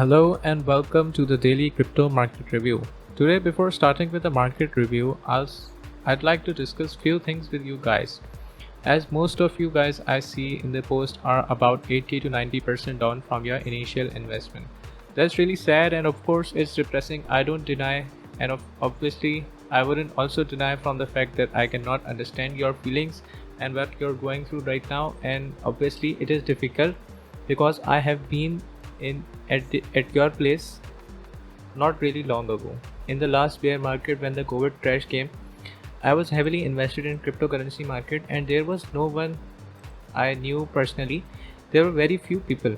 Hello and welcome to the daily crypto market review. Today, before starting with the market review, I'd like to discuss few things with you guys. As most of you guys I see in the post are about 80 to 90% down from your initial investment. That's really sad, and of course it's depressing. I don't deny, and obviously I wouldn't also deny from the fact that I cannot understand your feelings and what you're going through right now, and obviously it is difficult because I have been at your place not really long ago. In the last bear market when the COVID crash came, I was heavily invested in cryptocurrency market and there was no one I knew personally. There were very few people.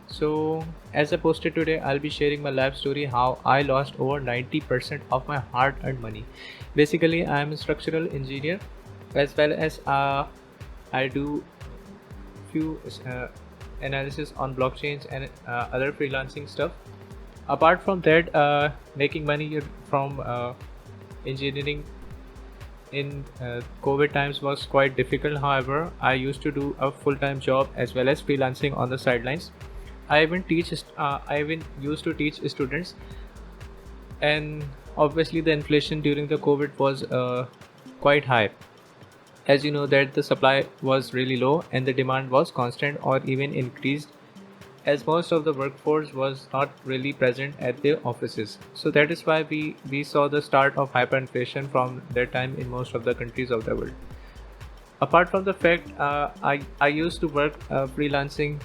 So as I posted today, I'll be sharing my life story how I lost over 90% of my hard-earned money. Basically, I am a structural engineer as well as I do few analysis on blockchains and other freelancing stuff. Apart from that, making money from engineering in COVID times was quite difficult. However, I used to do a full-time job as well as freelancing on the sidelines. I even used to teach students, and obviously the inflation during the COVID was quite high. As you know that the supply was really low and the demand was constant or even increased, as most of the workforce was not really present at their offices. So that is why we saw the start of hyperinflation from that time in most of the countries of the world. Apart from the fact, I used to work freelancing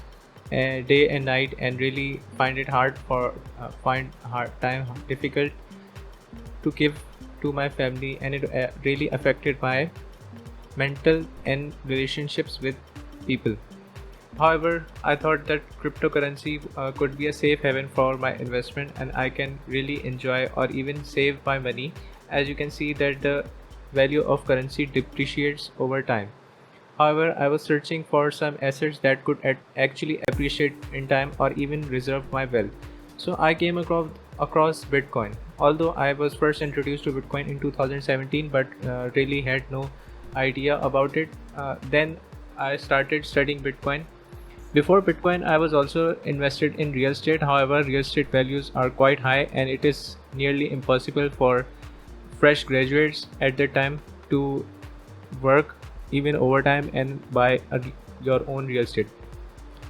day and night and really find it hard for find hard time difficult to give to my family, and it really affected my mental and relationships with people. However, I thought that cryptocurrency could be a safe haven for my investment and I can really enjoy or even save my money, as you can see that the value of currency depreciates over time. However, I was searching for some assets that could actually appreciate in time or even reserve my wealth. So I came across Bitcoin. Although I was first introduced to Bitcoin in 2017 but really had no idea about it. Then I started studying Bitcoin. Before Bitcoin, I was also invested in real estate. However, real estate values are quite high and it is nearly impossible for fresh graduates at that time to work even overtime and buy your own real estate.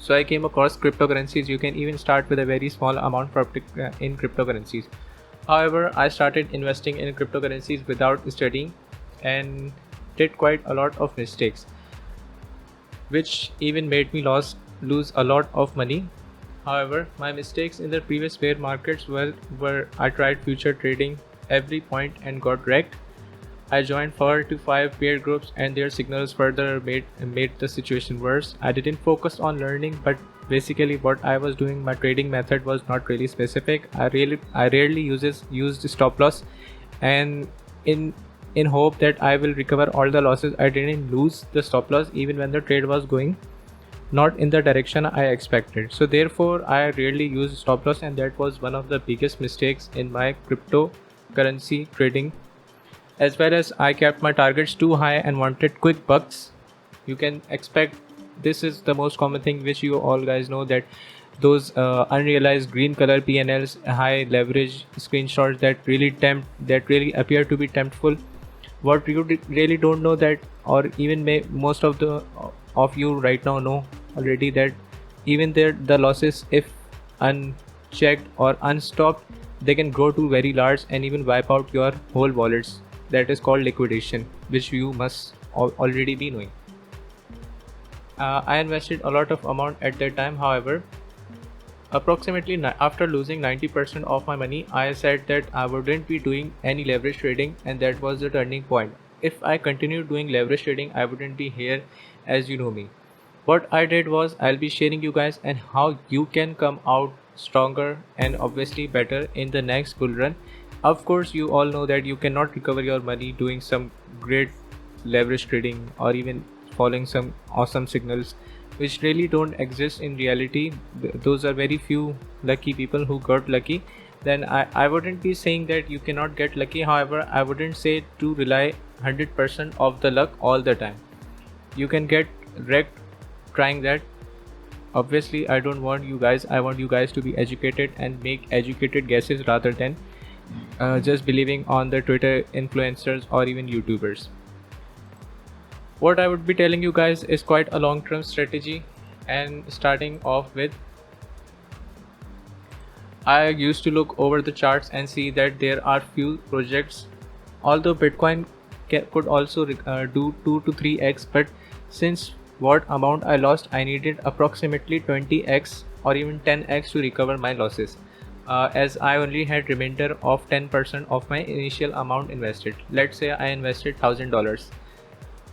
So I came across cryptocurrencies. You can even start with a very small amount in cryptocurrencies. However, I started investing in cryptocurrencies without studying and did quite a lot of mistakes, which even made me lose a lot of money. However, my mistakes in the previous bear markets were I tried future trading every point and got wrecked. I joined 4 to 5 peer groups and their signals further made the situation worse. I didn't focus on learning, but basically what I was doing, my trading method was not really specific. I rarely used stop loss, and in hope that I will recover all the losses, I didn't lose the stop loss even when the trade was going not in the direction I expected. So therefore I rarely use stop loss, and that was one of the biggest mistakes in my cryptocurrency trading. As well as I kept my targets too high and wanted quick bucks. You can expect this is the most common thing which you all guys know, that those unrealized green color PNLs, high leverage screenshots that really appear to be temptful. What you really don't know that, or even most of you right now know already, that even the losses, if unchecked or unstopped, they can grow to very large and even wipe out your whole wallets. That is called liquidation, which you must already be knowing. I invested a lot of amount at that time. However, approximately after losing 90% of my money, I said that I wouldn't be doing any leverage trading, and that was the turning point. If I continued doing leverage trading, I wouldn't be here, as you know me. What I did was I'll be sharing you guys and how you can come out stronger and obviously better in the next bull run. Of course, you all know that you cannot recover your money doing some great leverage trading or even following some awesome signals which really don't exist in reality. Those are very few lucky people who got lucky. Then I wouldn't be saying that you cannot get lucky. However, I wouldn't say to rely 100% of the luck all the time. You can get wrecked trying that. Obviously I don't want you guys, I want you guys to be educated and make educated guesses rather than just believing on the Twitter influencers or even YouTubers. What I would be telling you guys is quite a long-term strategy, and starting off with, I used to look over the charts and see that there are few projects, although Bitcoin could also do 2 to 3x, but since what amount I lost, I needed approximately 20x or even 10x to recover my losses, as I only had remainder of 10% of my initial amount invested. Let's say I invested $1,000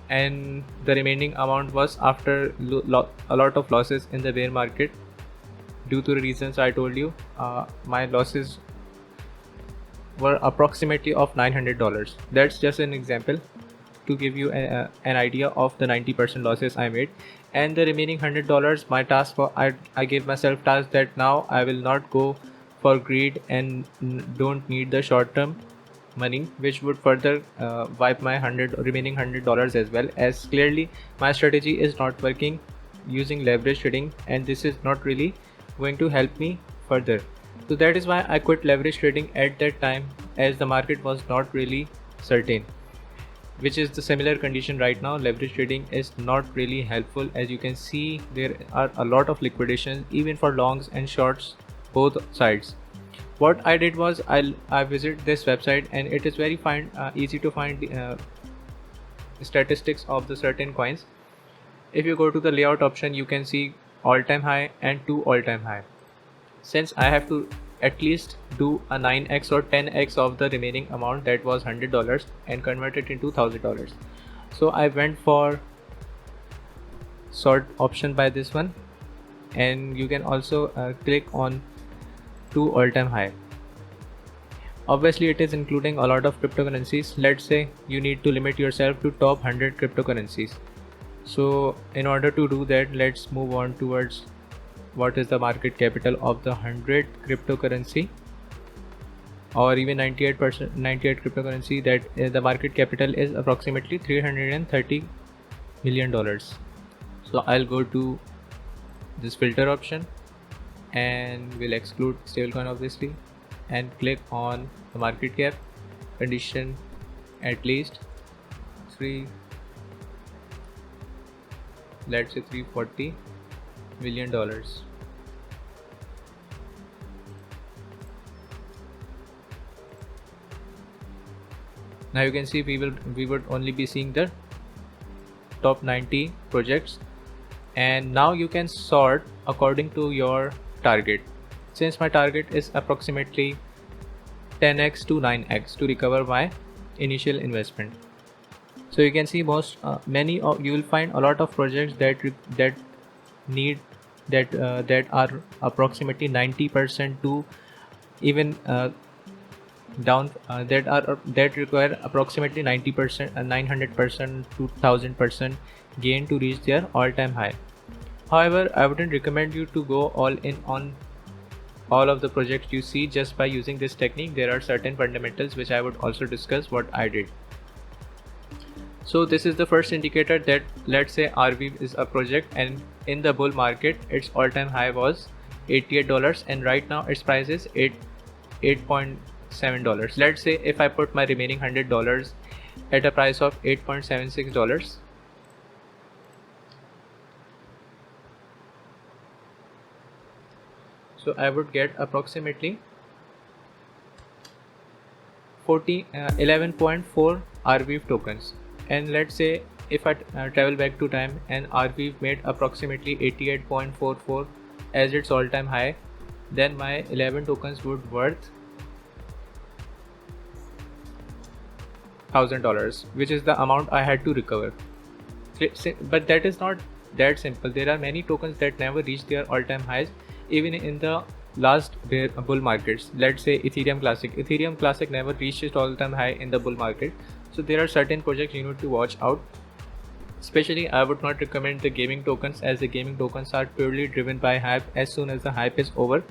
and the remaining amount was after a lot of losses in the bear market. Due to the reasons I told you, my losses were approximately of $900. That's just an example to give you an idea of the 90% losses I made. And the remaining $100, my task for I gave myself task that now I will not go for greed and don't need the short-term money, which would further wipe my remaining $100 as well, as clearly my strategy is not working using leverage trading, and this is not really going to help me further. So that is why I quit leverage trading at that time, as the market was not really certain, which is the similar condition right now. Leverage trading is not really helpful. As you can see, there are a lot of liquidations even for longs and shorts, both sides. What I did was I visit this website, and it is very easy to find statistics of the certain coins. If you go to the layout option, you can see all-time high and 2 all-time high. Since I have to at least do a 9x or 10x of the remaining amount, that was $100, and convert it into $1,000. So I went for sort option by this one, and you can also click on 2 all-time high. Obviously it is including a lot of cryptocurrencies. Let's say you need to limit yourself to top 100 cryptocurrencies. So in order to do that, let's move on towards what is the market capital of the 100 cryptocurrency, or even 98 cryptocurrency. That the market capital is approximately $330 million. So I'll go to this filter option and we'll exclude stablecoin obviously, and click on the market cap condition, at least let's say $340 million. Now you can see we would only be seeing the top 90 projects, and now you can sort according to your target. Since my target is approximately 10x to 9x to recover my initial investment, so you can see you will find a lot of projects that are approximately 90% to even that require approximately 90% and 900% to 1000% gain to reach their all-time high. However, I wouldn't recommend you to go all in on all of the projects you see just by using this technique. There are certain fundamentals which I would also discuss what I did. So this is the first indicator that, let's say RV is a project, and in the bull market its all-time high was $88, and right now its price is $8.7. Let's say if I put my remaining $100 at a price of $8.76, so I would get approximately 11.4 RV tokens. And let's say if I travel back to time and RV made approximately 88.44 as its all-time high, then my 11 tokens would worth $1,000, which is the amount I had to recover. But that is not that simple. There are many tokens that never reach their all-time highs even in the last bull markets. Let's say Ethereum Classic never reached its all-time high in the bull market. So there are certain projects you need to watch out. Especially I would not recommend the gaming tokens, as the gaming tokens are purely driven by hype. As soon as the hype is over,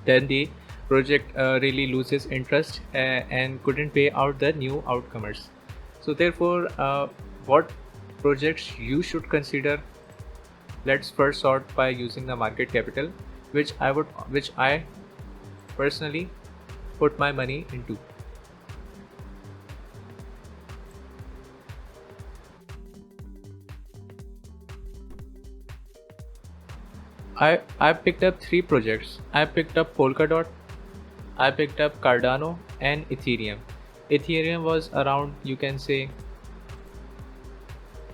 then the project really loses interest and couldn't pay out the new outcomers. So therefore what projects you should consider Let's first sort by using the market capital, which I personally put my money into. I picked up 3 projects. I picked up Polkadot, I picked up Cardano and Ethereum. Ethereum was around, you can say,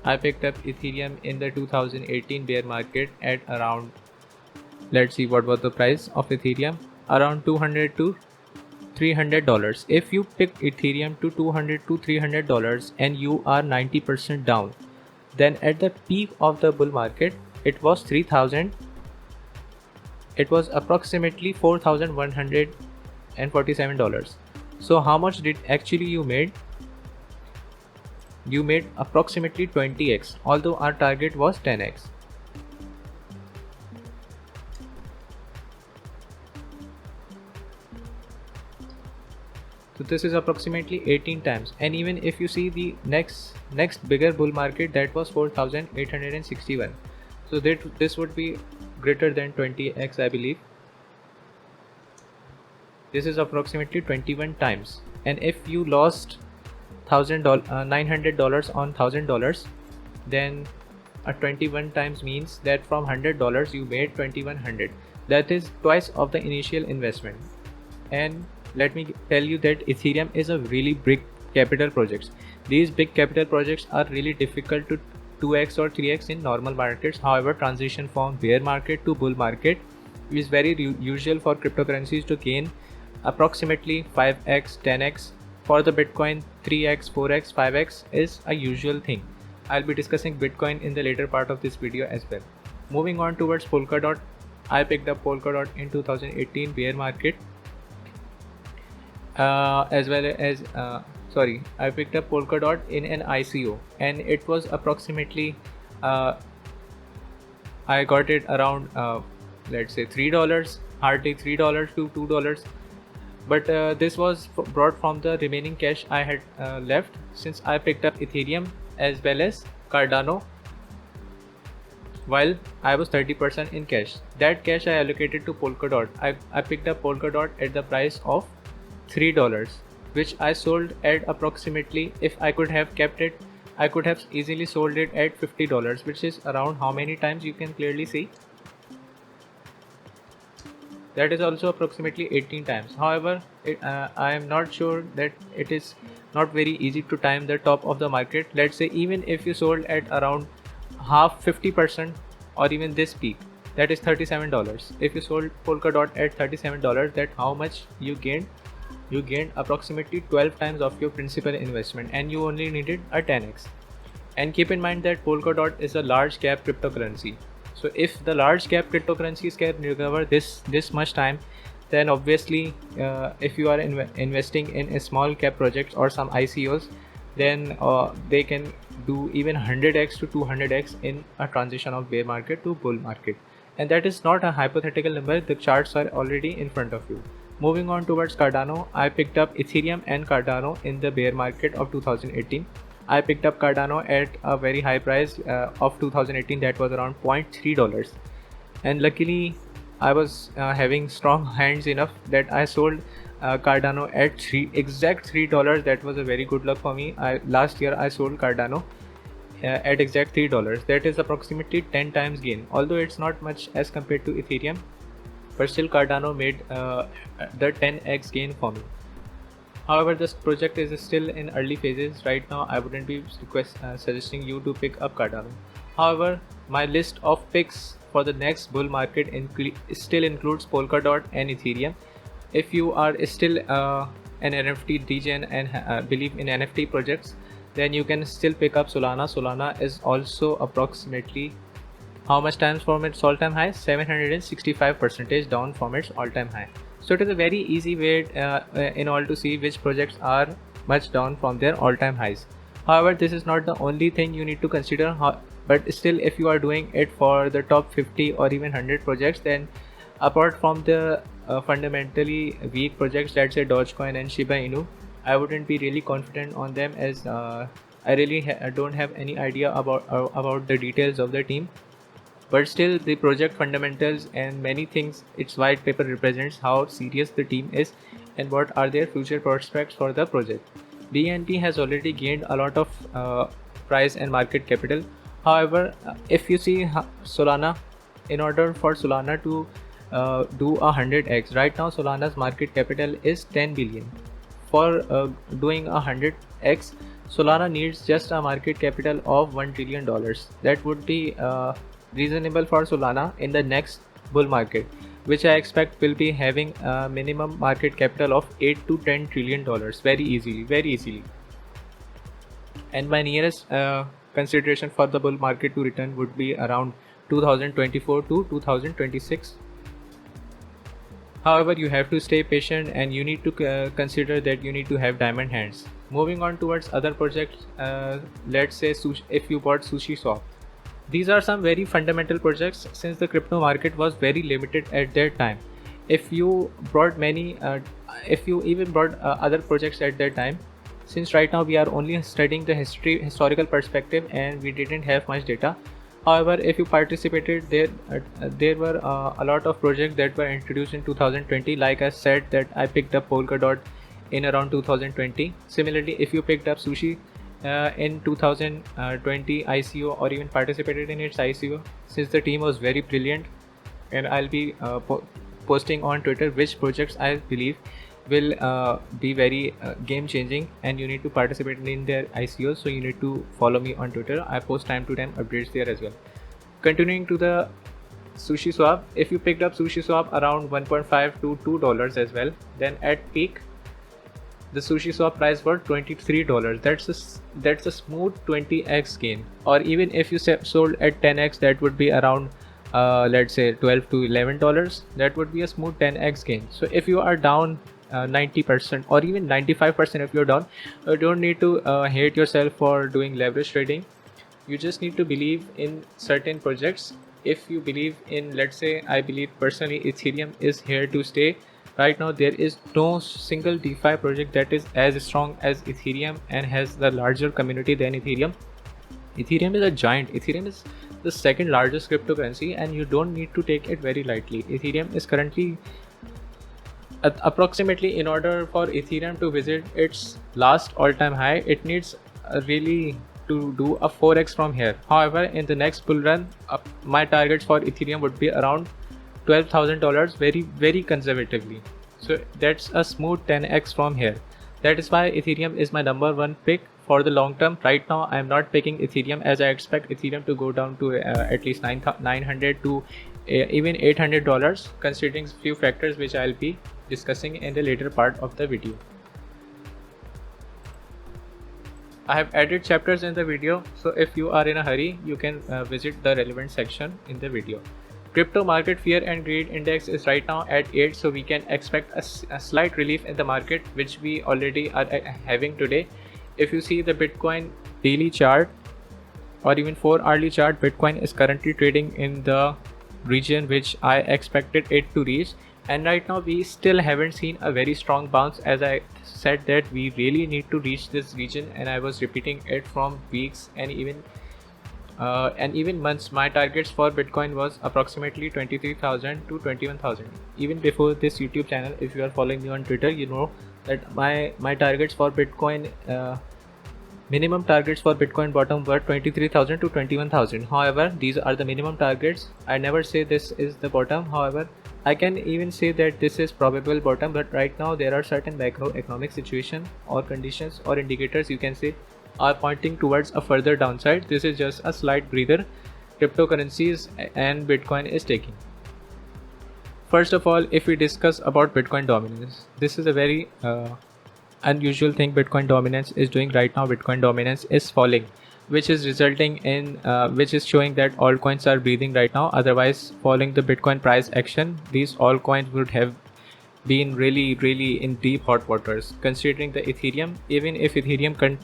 I picked up Ethereum in the 2018 bear market at around, let's see what was the price of Ethereum, around 200 to $300. If you pick Ethereum to 200 to $300 and you are 90% down, then at the peak of the bull market it was 3000, it was approximately $4,147. So how much did actually you made? You made approximately 20x, although our target was 10x. So this is approximately 18 times, and even if you see the next bigger bull market, that was 4,861. So this would be greater than 20x, I believe. This is approximately 21 times, and if you lost $900 on $1,000, then a 21 times means that from $100 you made 2100. That is twice of the initial investment. And let me tell you that Ethereum is a really big capital projects. These big capital projects are really difficult to 2x or 3x in normal markets. However, transition from bear market to bull market is very usual for cryptocurrencies to gain approximately 5x, 10x. For the Bitcoin, 3x, 4x, 5x is a usual thing. I'll be discussing Bitcoin in the later part of this video as well. Moving on towards Polkadot, I picked up Polkadot in 2018 bear market. As well as I picked up Polkadot in an ICO, and it was approximately I got it around let's say $3, hardly $3 to $2. But this was brought from the remaining cash I had left, since I picked up Ethereum as well as Cardano while I was 30% in cash. That cash I allocated to Polkadot. I picked up Polkadot at the price of $3, which I sold at approximately, if I could have kept it, I could have easily sold it at $50, which is around how many times you can clearly see. That is also approximately 18 times. However, I am not sure that it is not very easy to time the top of the market. Let's say even if you sold at around half, 50%, or even this peak, that is $37. If you sold Polkadot at $37, that how much you gained? You gained approximately 12 times of your principal investment, and you only needed a 10x. And keep in mind that Polkadot is a large cap cryptocurrency. So if the large cap cryptocurrencies can recover this much time, then obviously if you are investing in a small cap projects or some ICOs, then they can do even 100x to 200x in a transition of bear market to bull market. And that is not a hypothetical number, the charts are already in front of you. Moving on towards Cardano, I picked up Ethereum and Cardano in the bear market of 2018. I picked up Cardano at a very high price of 2018, that was around $0.3. And luckily I was having strong hands enough that I sold Cardano at exact $3. That was a very good luck for me. Last year I sold Cardano at exact $3. That is approximately 10 times gain. Although it's not much as compared to Ethereum, but still Cardano made the 10x gain for me. However, this project is still in early phases. Right now I wouldn't be suggesting you to pick up Cardano. However, my list of picks for the next bull market still includes Polkadot and Ethereum. If you are still an NFT degen and believe in NFT projects, then you can still pick up Solana. Solana is also approximately how much times from its all-time high? 765% down from its all-time high. So it is a very easy way in order to see which projects are much down from their all-time highs. However, this is not the only thing you need to consider, but still if you are doing it for the top 50 or even 100 projects, then apart from the fundamentally weak projects, let's say Dogecoin and Shiba Inu, I wouldn't be really confident on them, as I really don't have any idea about the details of the team. but still the project fundamentals and many things its white paper represents how serious the team is and what are their future prospects for the project. BNP has already gained a lot of price and market capital. However, if you see Solana, in order for Solana to do a 100x, right now Solana's market capital is 10 billion. For doing a 100x, Solana needs just a market capital of $1 trillion. That would be reasonable for Solana in the next bull market, which I expect will be having a minimum market capital of 8 to 10 trillion dollars very easily. And my nearest consideration for the bull market to return would be around 2024 to 2026. However, you have to stay patient and you need to consider that you need to have diamond hands. Moving on towards other projects, let's say if you bought SushiSwap. These are some very fundamental projects since the crypto market was very limited at that time. If you brought if you even brought other projects at that time, since right now we are only studying the historical perspective and we didn't have much data. However, if you participated, there were a lot of projects that were introduced in 2020. Like I said, that I picked up Polkadot in around 2020. Similarly, if you picked up Sushi in 2020 ICO or even participated in its ICO, since the team was very brilliant, and I'll be posting on Twitter which projects I believe will be very game changing and you need to participate in their ICOs, so you need to follow me on Twitter. I post time to time updates there as well. Continuing to the SushiSwap, if you picked up SushiSwap around 1.5 to $2 as well, then at peak the SushiSwap price was $23. That's a smooth 20x gain. Or even if you sold at 10x, that would be around let's say $12 to $11. That would be a smooth 10x gain. So if you are down 90% or even 95%, if you're down, you don't need to hate yourself for doing leverage trading. You just need to believe in certain projects. If you believe in, let's say, I believe personally Ethereum is here to stay. Right now there is no single DeFi project that is as strong as Ethereum and has the larger community than Ethereum. Ethereum is a giant. Ethereum is the second largest cryptocurrency and you don't need to take it very lightly. Ethereum is currently approximately, in order for Ethereum to visit its last all-time high, it needs really to do a 4x from here. However, in the next bull run, my targets for Ethereum would be around $12,000 very conservatively. So that's a smooth 10x from here. That is why Ethereum is my number one pick for the long term. Right now I am not picking Ethereum as I expect Ethereum to go down to at least $900 to even $800, considering few factors which I'll be discussing in the later part of the video. I have added chapters in the video, so if you are in a hurry, you can visit the relevant section in the video. Crypto market fear and greed index is right now at 8, so we can expect a slight relief in the market, which we already are having today. If you see the Bitcoin daily chart or even 4-hourly chart, Bitcoin is currently trading in the region which I expected it to reach, and right now we still haven't seen a very strong bounce. As I said that we really need to reach this region, and I was repeating it from weeks and even months. My targets for Bitcoin was approximately 23,000 to 21,000. Even before this YouTube channel, if you are following me on Twitter, you know that my targets for Bitcoin, minimum targets for Bitcoin bottom were 23,000 to 21,000. However, these are the minimum targets. I never say this is the bottom. However, I can even say that this is probable bottom, but right now there are certain macroeconomic situation or conditions or indicators you can say are pointing towards a further downside. This is just a slight breather cryptocurrencies and Bitcoin is taking. First of all, if we discuss about Bitcoin dominance, this is a very unusual thing Bitcoin dominance is doing right now. Bitcoin dominance is falling, which is resulting in which is showing that altcoins are breathing right now. Otherwise, following the Bitcoin price action, these altcoins would have been really in deep hot waters. Considering the Ethereum, even if Ethereum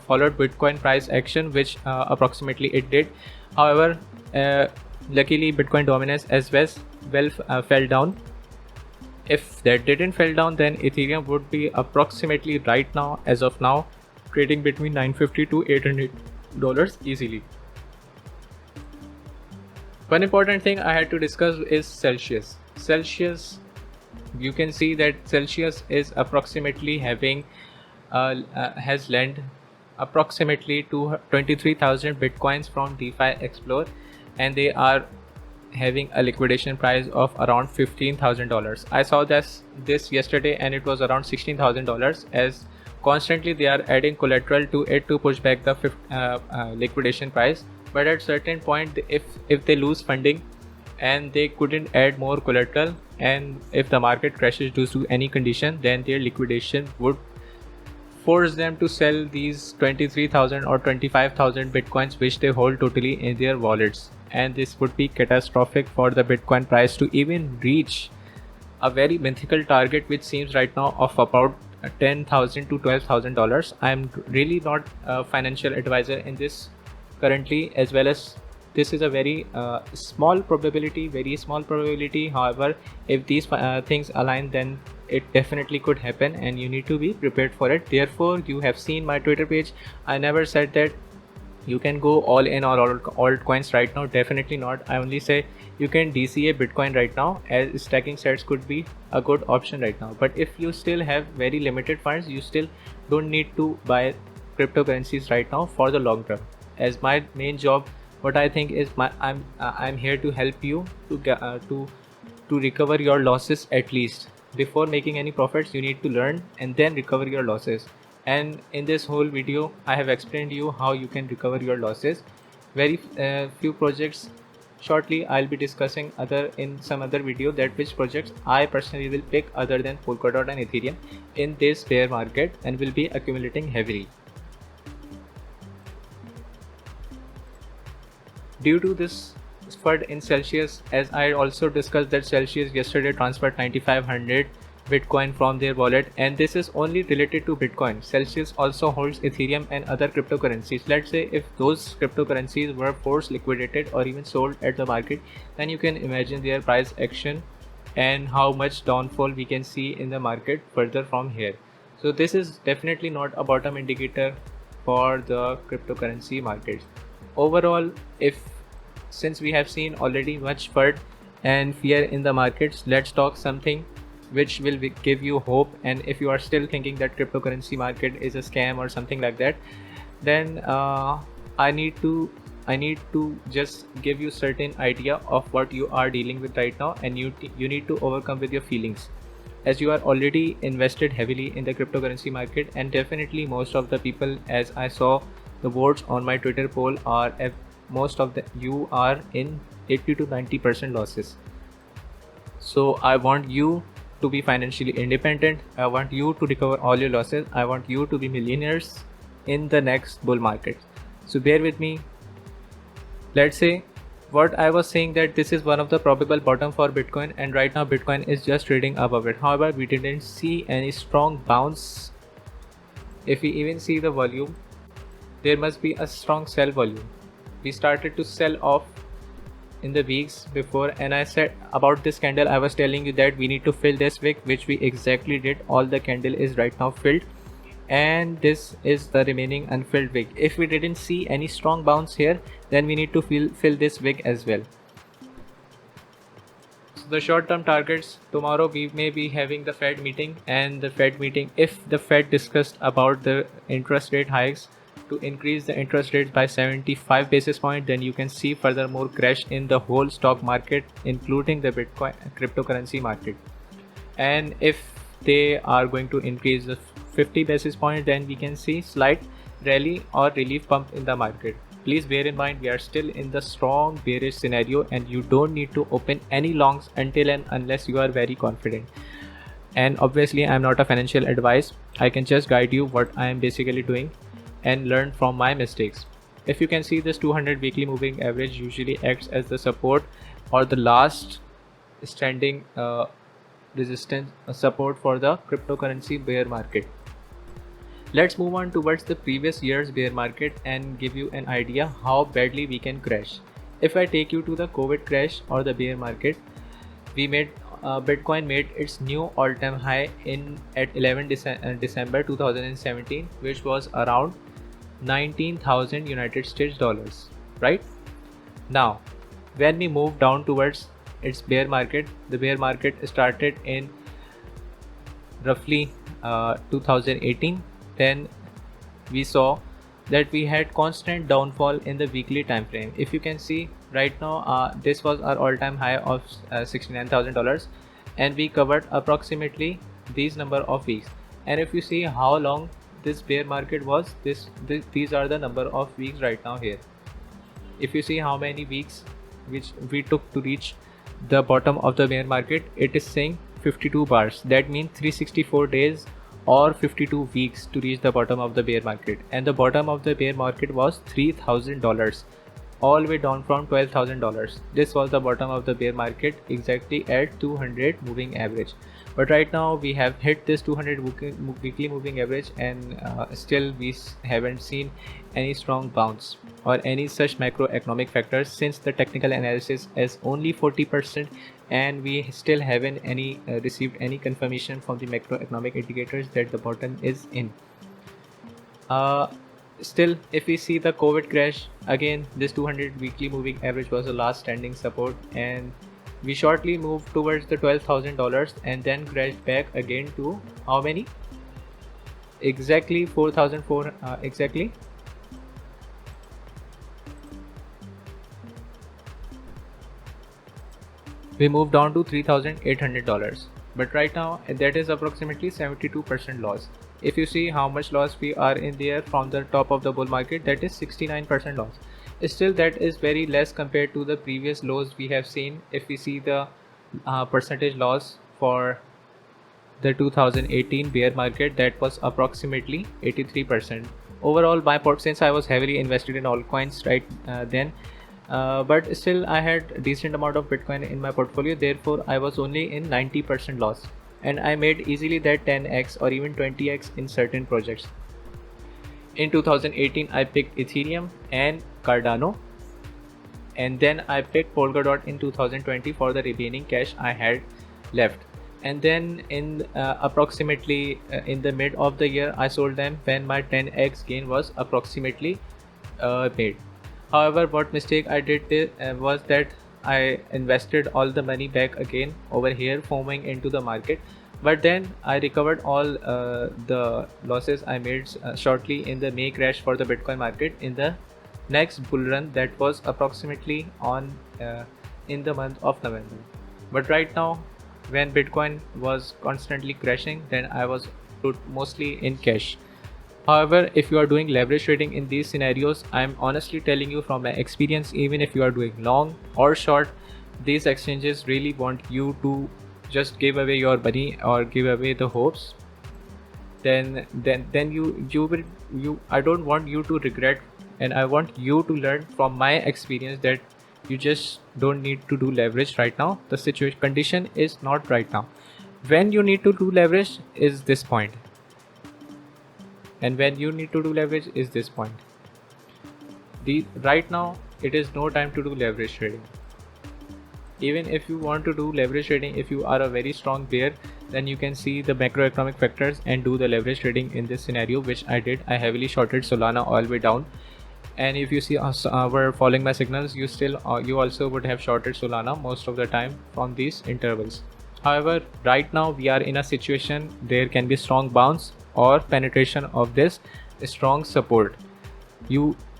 followed Bitcoin price action, which approximately it did, however, luckily Bitcoin dominance as well fell down. If that didn't fell down, then Ethereum would be approximately right now, as of now, trading between $950 to $800 easily. One important thing I had to discuss is Celsius. Celsius, you can see that Celsius is approximately having has lent approximately to 23,000 bitcoins from DeFi Explore, and they are having a liquidation price of around $15,000. I saw this yesterday and it was around $16,000, as constantly they are adding collateral to it to push back the liquidation price. But at certain point, if they lose funding and they couldn't add more collateral, and if the market crashes due to any condition, then their liquidation would force them to sell these 23,000 or 25,000 bitcoins which they hold totally in their wallets, and this would be catastrophic for the bitcoin price to even reach a very mythical target which seems right now of about $10,000 to $12,000. I'm really not a financial advisor in this currently, as well as this is a very small probability. However, if these things align, then it definitely could happen and you need to be prepared for it. Therefore, you have seen my Twitter page. I never said that you can go all in or all altcoins right now. Definitely not. I only say you can DCA Bitcoin right now, as stacking sets could be a good option right now. But if you still have very limited funds, you still don't need to buy cryptocurrencies right now for the long term. As my main job, what I think is I'm here to help you to recover your losses. At least before making any profits, you need to learn and then recover your losses. And in this whole video, I have explained you how you can recover your losses. Very few projects. Shortly, I'll be discussing in some other video that which projects I personally will pick other than Polkadot and Ethereum in this bear market and will be accumulating heavily. Due to this FUD in Celsius, as I also discussed that Celsius yesterday transferred 9,500 Bitcoin from their wallet, and this is only related to Bitcoin. Celsius also holds Ethereum and other cryptocurrencies. Let's say if those cryptocurrencies were forced liquidated or even sold at the market, then you can imagine their price action and how much downfall we can see in the market further from here. So this is definitely not a bottom indicator for the cryptocurrency markets. Overall, since we have seen already much FUD and fear in the markets, let's talk something which will give you hope. And if you are still thinking that cryptocurrency market is a scam or something like that, then I need to just give you certain idea of what you are dealing with right now, and you need to overcome with your feelings, as you are already invested heavily in the cryptocurrency market. And definitely most of the people, as I saw the votes on my Twitter poll, are you are in 80 to 90% losses. So I want you to be financially independent. I want you to recover all your losses. I want you to be millionaires in the next bull market. So bear with me. Let's say what I was saying, that this is one of the probable bottom for Bitcoin, and right now Bitcoin is just trading above it. However, we didn't see any strong bounce. If we even see the volume, there must be a strong sell volume. We started to sell off in the weeks before, and I said about this candle, I was telling you that we need to fill this wick, which we exactly did. All the candle is right now filled, and this is the remaining unfilled wick. If we didn't see any strong bounce here, then we need to fill this wick as well. So the short-term targets, tomorrow we may be having the Fed meeting, and the Fed meeting, if the Fed discussed about the interest rate hikes to increase the interest rates by 75 basis points, then you can see furthermore crash in the whole stock market, including the Bitcoin cryptocurrency market. And if they are going to increase the 50 basis points, then we can see slight rally or relief pump in the market. Please bear in mind, we are still in the strong bearish scenario, and you don't need to open any longs until and unless you are very confident. And obviously I'm not a financial advice. I can just guide you what I am basically doing and learn from my mistakes. If you can see, this 200 weekly moving average usually acts as the support or the last standing resistance support for the cryptocurrency bear market. Let's move on towards the previous year's bear market and give you an idea how badly we can crash. If I take you to the COVID crash or the bear market, Bitcoin made its new all-time high at 11 December 2017, which was around 19,000 United States dollars. Right now, when we move down towards its bear market, the bear market started in roughly 2018. Then we saw that we had constant downfall in the weekly time frame. If you can see right now, this was our all-time high of $69,000, and we covered approximately these number of weeks. And if you see how long this bear market was, these are the number of weeks right now here. If you see how many weeks which we took to reach the bottom of the bear market, it is saying 52 bars. That means 364 days or 52 weeks to reach the bottom of the bear market, and the bottom of the bear market was $3,000, all the way down from $12,000. This was the bottom of the bear market exactly at 200 moving average. But right now we have hit this 200 weekly moving average, and still we haven't seen any strong bounce or any such macroeconomic factors, since the technical analysis is only 40%, and we still haven't received any confirmation from the macroeconomic indicators that the bottom is in. Still, if we see the COVID crash, again this 200 weekly moving average was the last standing support, and we shortly moved towards the $12,000 and then crashed back again to how many? Exactly 4,004 exactly. We moved down to $3,800, but right now that is approximately 72% loss. If you see how much loss we are in there from the top of the bull market, that is 69% loss. Still, that is very less compared to the previous lows we have seen. If we see the percentage loss for the 2018 bear market, that was approximately 83%. Overall, my since I was heavily invested in altcoins right then, but still I had a decent amount of Bitcoin in my portfolio, therefore I was only in 90% loss, and I made easily that 10x or even 20x in certain projects. In 2018 I picked Ethereum and Cardano, and then I picked Polkadot in 2020 for the remaining cash I had left. And then in approximately in the mid of the year I sold them when my 10x gain was approximately made. However, what mistake I did was that I invested all the money back again over here, foaming into the market, but then I recovered all the losses I made shortly in the May crash for the Bitcoin market in the next bull run, that was approximately on in the month of November. But right now, when Bitcoin was constantly crashing, then I was put mostly in cash. However, if you are doing leverage trading in these scenarios, I am honestly telling you from my experience, even if you are doing long or short, these exchanges really want you to just give away your money or give away the hopes. Then you I don't want you to regret, and I want you to learn from my experience that you just don't need to do leverage right now. The situation condition is not right now. When you need to do leverage is this point, and when you need to do leverage is this point. Right now it is no time to do leverage trading. Even if you want to do leverage trading, if you are a very strong bear, then you can see the macroeconomic factors and do the leverage trading in this scenario, which I did. I heavily shorted Solana all the way down, and if you see were following my signals, you also would have shorted Solana most of the time from these intervals. However, right now we are in a situation there can be strong bounce or penetration of this strong support.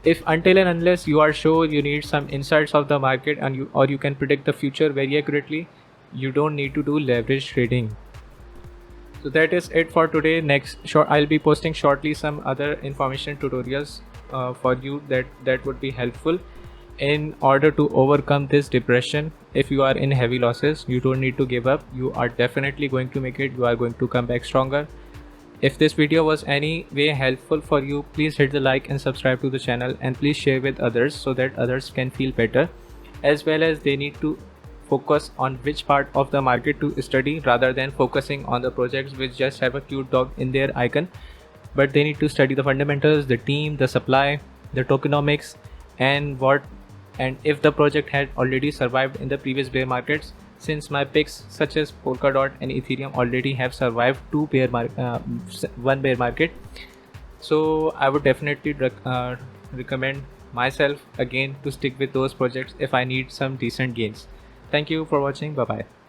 If until and unless you are sure you need some insights of the market and you can predict the future very accurately, you don't need to do leverage trading. So that is it for today. I'll be posting shortly some other information tutorials for you that would be helpful in order to overcome this depression. If you are in heavy losses, you don't need to give up. You are definitely going to make it. You are going to come back stronger. If this video was any way helpful for you, please hit the like and subscribe to the channel, and please share with others so that others can feel better, as well as they need to focus on which part of the market to study rather than focusing on the projects which just have a cute dog in their icon. But they need to study the fundamentals, the team, the supply, the tokenomics, and if the project had already survived in the previous bear markets, since my picks such as Polkadot and Ethereum already have survived one bear market. So I would definitely recommend myself again to stick with those projects if I need some decent gains. Thank you for watching. Bye bye.